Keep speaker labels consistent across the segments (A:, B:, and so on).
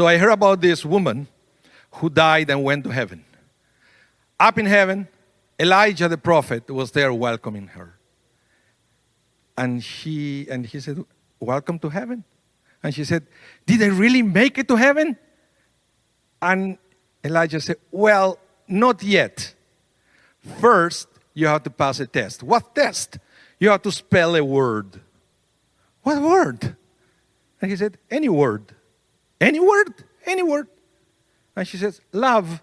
A: So I heard about this woman who died and went to heaven. Up in heaven, Elijah the prophet was there welcoming her. And he said, welcome to heaven. And she said, did I really make it to heaven? And Elijah said, well, not yet. First, you have to pass a test. What test? You have to spell a word. What word? And he said, any word. Any word? Any word. And she says, love.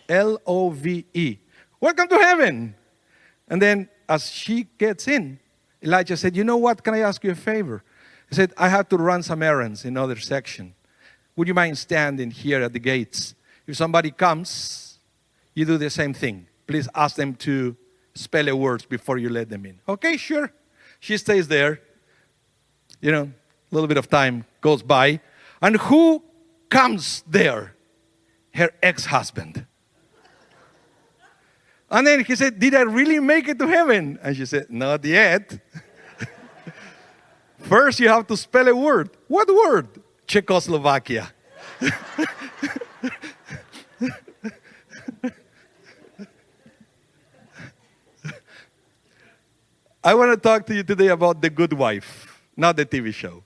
A: L-O-V-E. Welcome to heaven. And then as she gets in, Elijah said, you know what? Can I ask you a favor? He said, I have to run some errands in another section. Would you mind standing here at the gates? If somebody comes, you do the same thing. Please ask them to spell a word before you let them in. Okay, sure. She stays there. You know, a little bit of time goes by. And who comes there? Her ex-husband. And then he said, did I really make it to heaven? And she said, not yet. First, you have to spell a word. What word? Czechoslovakia. I want to talk to you today about The Good Wife, not the TV show.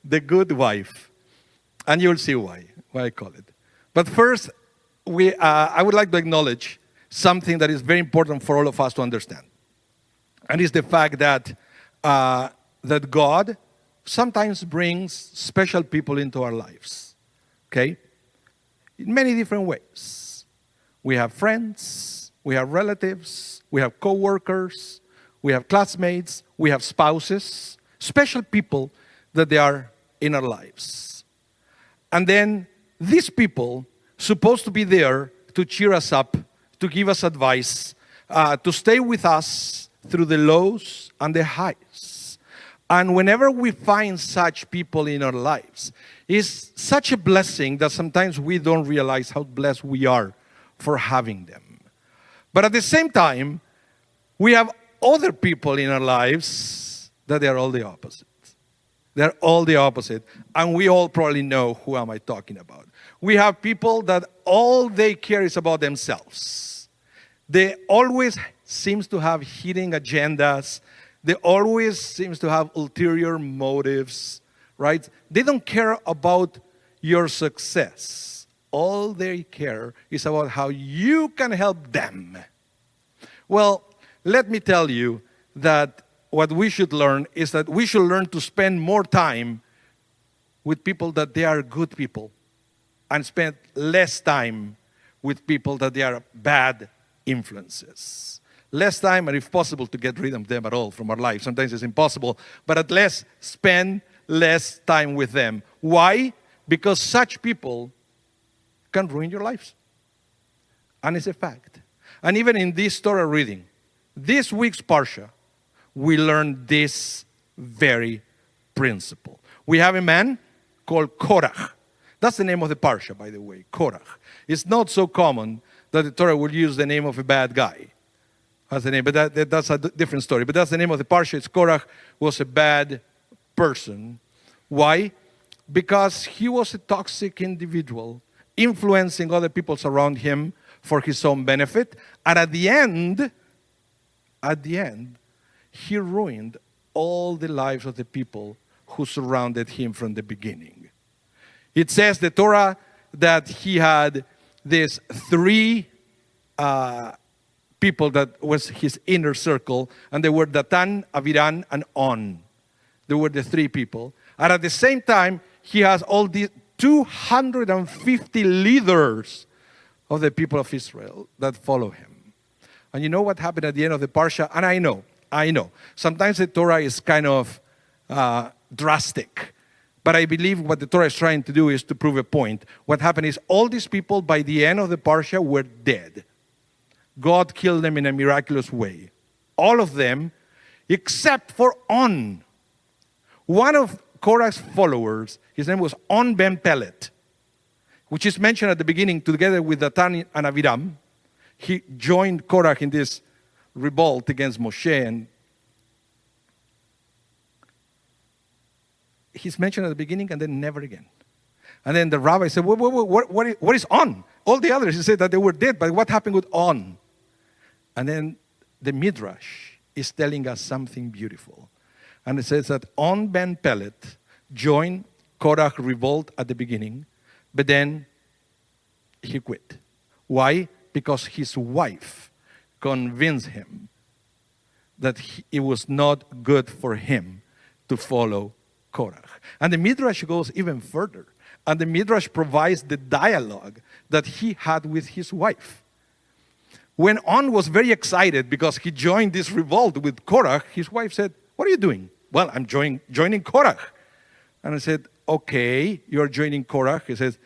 A: The Good Wife. And you'll see why I call it. But first, I would like to acknowledge something that is very important for all of us to understand. And it's the fact that that God sometimes brings special people into our lives. Okay? In many different ways. We have friends, we have relatives, we have co-workers, we have classmates, we have spouses, special people that they are in our lives. And then these people supposed to be there to cheer us up, to give us advice, to stay with us through the lows and the highs. And whenever we find such people in our lives, it's such a blessing that sometimes we don't realize how blessed we are for having them. But at the same time, we have other people in our lives that they are all the opposite. They're all the opposite. And we all probably know who am I talking about. We have people that all they care is about themselves. They always seems to have hidden agendas. They always seems to have ulterior motives, right? They don't care about your success. All they care is about how you can help them. Well, let me tell you that what we should learn is that we should learn to spend more time with people that they are good people and spend less time with people that they are bad influences. Less time, and if possible, to get rid of them at all from our life. Sometimes it's impossible, but at least spend less time with them. Why? Because such people can ruin your lives. And it's a fact. And even in this Torah reading, this week's Parsha, we learn this very principle. We have a man called Korach. That's the name of the Parsha, by the way, Korach. It's not so common that the Torah will use the name of a bad guy. That's the name, but that's a different story. But that's the name of the Parsha. It's Korach was a bad person. Why? Because he was a toxic individual, influencing other people around him for his own benefit. And at the end, he ruined all the lives of the people who surrounded him from the beginning. It says, the Torah, that he had these three people that was his inner circle, and they were Datan, Aviran, and On. They were the three people. And at the same time, he has all these 250 leaders of the people of Israel that follow him. And you know what happened at the end of the Parsha? And I know. Sometimes the Torah is kind of drastic. But I believe what the Torah is trying to do is to prove a point. What happened is all these people, by the end of the Parsha, were dead. God killed them in a miraculous way. All of them, except for On. One of Korach's followers, his name was On ben Pelet, which is mentioned at the beginning together with Datan and Aviram. He joined Korach in this revolt against Moshe, and he's mentioned at the beginning and then never again. And then the rabbi said, what is On? All the others, he said that they were dead, but what happened with On? And then the Midrash is telling us something beautiful. And it says that On ben Pelet joined Korach revolt at the beginning, but then he quit. Why? Because his wife convinced him that it was not good for him to follow Korach. And the Midrash goes even further. And the Midrash provides the dialogue that he had with his wife. When On was very excited because he joined this revolt with Korach, his wife said, "What are you doing?" "Well, I'm joining Korach." And I said, "Okay, you're joining Korach." He says,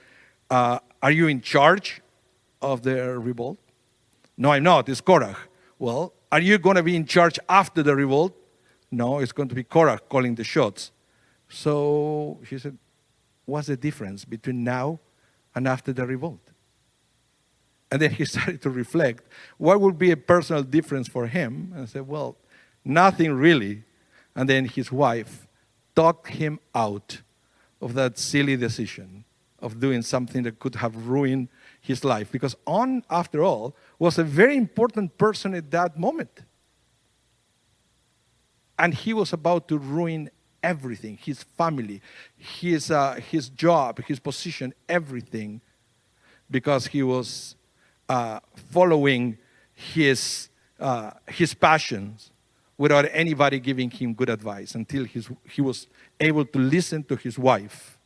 A: "Are you in charge of the revolt?" "No, I'm not. It's Korach." "Well, are you going to be in charge after the revolt?" "No, it's going to be Korach calling the shots." So she said, "What's the difference between now and after the revolt?" And then he started to reflect, what would be a personal difference for him? And I said, "Well, nothing really." And then his wife talked him out of that silly decision of doing something that could have ruined his life. Because On, after all, was a very important person at that moment. And he was about to ruin everything, his family, his job, his position, everything, because he was following his passions without anybody giving him good advice, until he was able to listen to his wife,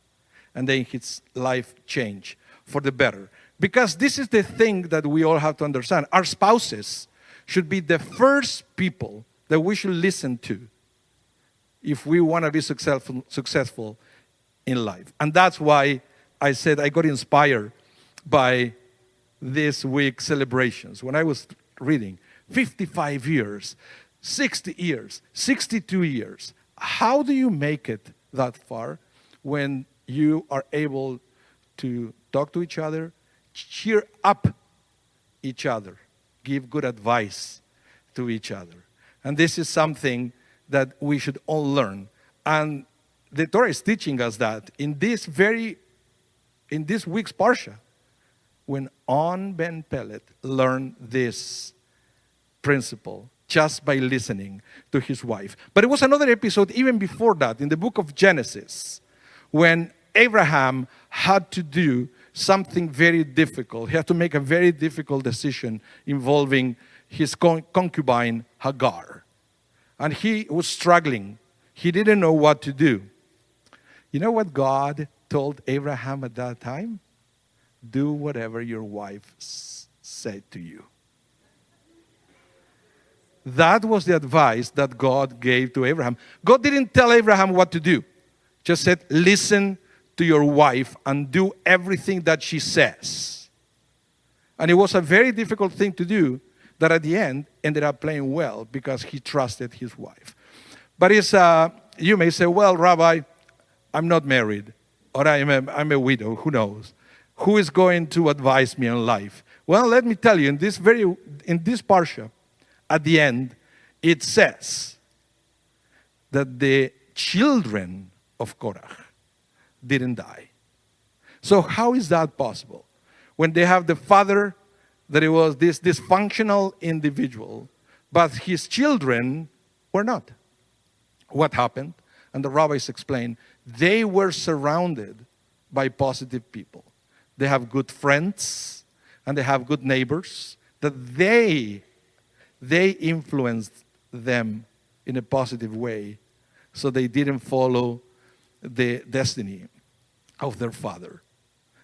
A: and then his life changed for the better. Because this is the thing that we all have to understand. Our spouses should be the first people that we should listen to if we want to be successful in life. And that's why I said I got inspired by this week's celebrations. When I was reading 55 years, 60 years, 62 years, how do you make it that far when you are able to talk to each other, cheer up each other, give good advice to each other? And this is something that we should all learn. And the Torah is teaching us that in this week's Parsha, when On ben Pelet learned this principle just by listening to his wife. But it was another episode even before that, in the book of Genesis, when Abraham had to do something very difficult. He had to make a very difficult decision involving his concubine Hagar. And he was struggling. He didn't know what to do. You know what God told Abraham at that time? Do whatever your wife said to you. That was the advice that God gave to Abraham. God didn't tell Abraham what to do. Just said, listen to your wife and do everything that she says. And it was a very difficult thing to do that at the end ended up playing well because he trusted his wife. But you may say, well, Rabbi, I'm not married, or I'm a widow, who knows? Who is going to advise me on life? Well, let me tell you, in this parsha, at the end, it says that the children of Korach didn't die. So how is that possible? When they have the father, that it was this dysfunctional individual, but his children were not. What happened? And the rabbis explain, they were surrounded by positive people. They have good friends, and they have good neighbors, that they influenced them in a positive way, so they didn't follow the destiny of their father.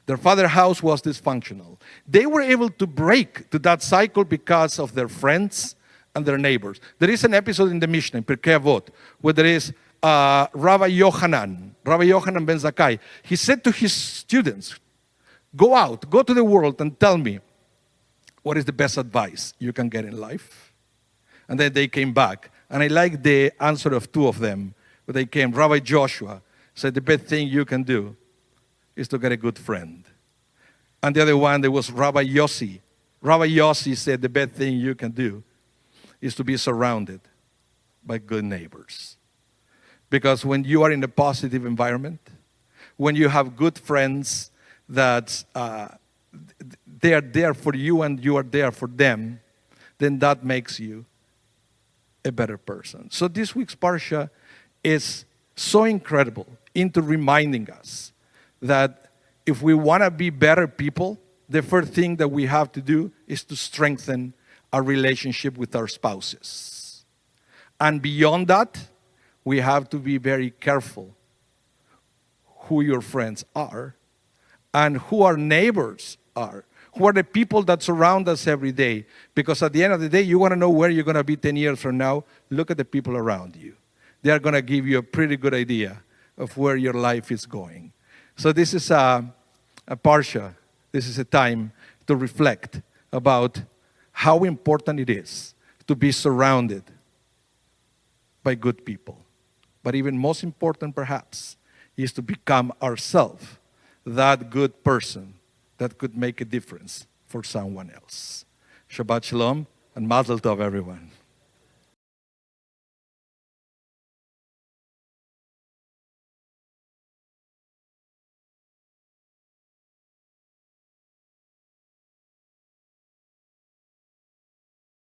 A: Their father's house was dysfunctional. They were able to break to that cycle because of their friends and their neighbors. There is an episode in the Mishnah, in Pirkei Avot, where there is Rabbi Yochanan ben Zakkai. He said to his students, go out, go to the world and tell me what is the best advice you can get in life. And then they came back. And I like the answer of two of them. But they came, Rabbi Joshua said the best thing you can do is to get a good friend. And the other one, there was Rabbi Yossi. Rabbi Yossi said the best thing you can do is to be surrounded by good neighbors. Because when you are in a positive environment, when you have good friends that they are there for you and you are there for them, then that makes you a better person. So this week's Parsha is so incredible into reminding us that if we want to be better people, the first thing that we have to do is to strengthen our relationship with our spouses. And beyond that, we have to be very careful who your friends are and who our neighbors are. Who are the people that surround us every day? Because at the end of the day, you want to know where you're going to be 10 years from now, look at the people around you. They are going to give you a pretty good idea of where your life is going. So this is a Parsha. This is a time to reflect about how important it is to be surrounded by good people. But even most important, perhaps, is to become ourselves that good person that could make a difference for someone else. Shabbat Shalom and Mazel Tov, everyone.